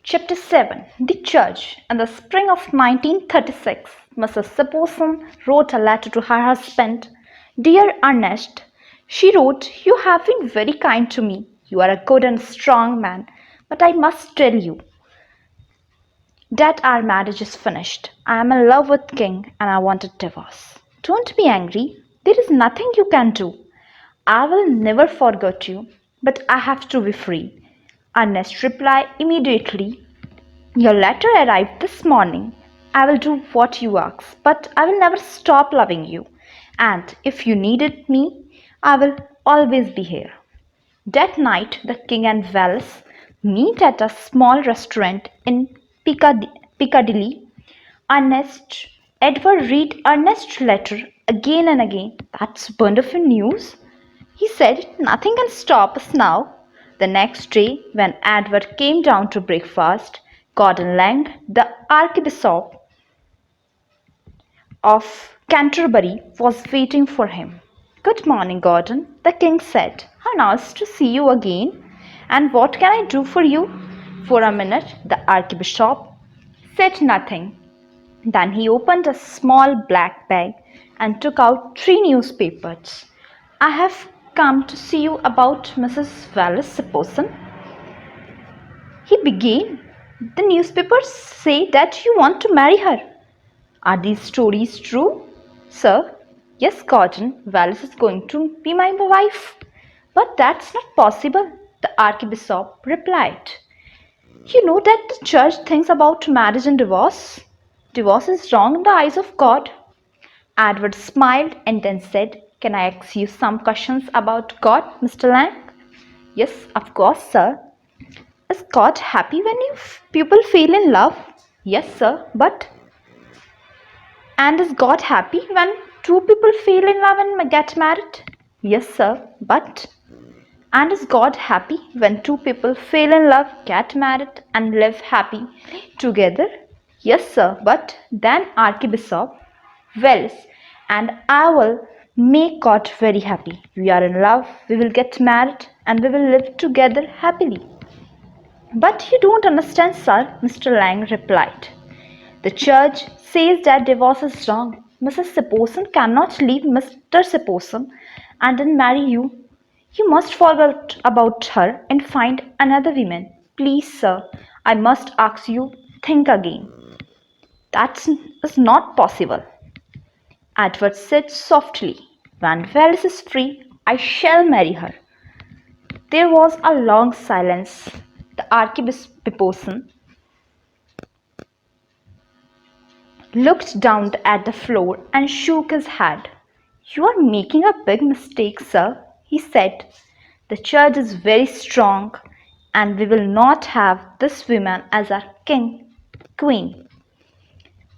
Chapter 7. The Judge. In the spring of 1936, Mrs. Saposon wrote a letter to her husband. Dear Ernest, she wrote, you have been very kind to me. You are a good and strong man, but I must tell you that our marriage is finished. I am in love with King and I want a divorce. Don't be angry. There is nothing you can do. I will never forget you, but I have to be free. Ernest replied immediately. Your letter arrived this morning. I will do what you ask, but I will never stop loving you. And if you needed me, I will always be here. That night, the King and Wallis meet at a small restaurant in Piccadilly. Edward read Ernest's letter again and again. That's wonderful news, he said. Nothing can stop us now. The next day, when Edward came down to breakfast, Gordon Lang, the Archbishop of Canterbury, was waiting for him. Good morning, Gordon, the King said. How nice to see you again. And what can I do for you? For a minute, the Archbishop said nothing. Then he opened a small black bag and took out 3 newspapers. I have come to see you about Mrs. Wallis Saposon, he began. The newspapers say that you want to marry her. Are these stories true? Sir, yes, Gordon, Wallis is going to be my wife. But that's not possible, the Archbishop replied. You know that the church thinks about marriage and divorce. Divorce is wrong in the eyes of God. Edward smiled and then said, Can I ask you some questions about God, Mr. Lang? Yes, of course, sir. Is God happy when people fall in love? Yes, sir, but... And is God happy when 2 people fall in love and get married? Yes, sir, but... And is God happy when 2 people fall in love, get married and live happy together? Yes, sir, but then Archbishop Wallis and I will make God very happy. We are in love, we will get married and we will live together happily. But you don't understand, sir, Mr. Lang replied. The church says that divorce is wrong. Mrs. Saposon cannot leave Mr. Saposon and then marry you. You must forget about her and find another woman. Please, sir, I must ask you, think again. That is not possible, Edward said softly. When Wallis is free, I shall marry her. There was a long silence. The Archbishop looked down at the floor and shook his head. You are making a big mistake, sir, he said. The church is very strong and we will not have this woman as our queen.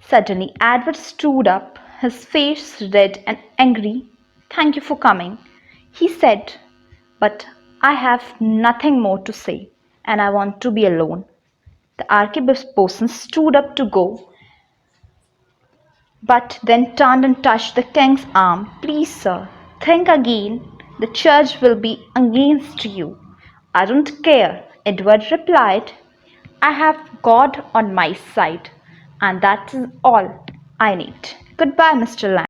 Suddenly, Edward stood up, his face red and angry. Thank you for coming, he said, but I have nothing more to say and I want to be alone. The Archbishop stood up to go, but then turned and touched the King's arm. Please, sir, think again. The church will be against you. I don't care, Edward replied. I have God on my side, and that is all I need. Goodbye, Mr. Lang.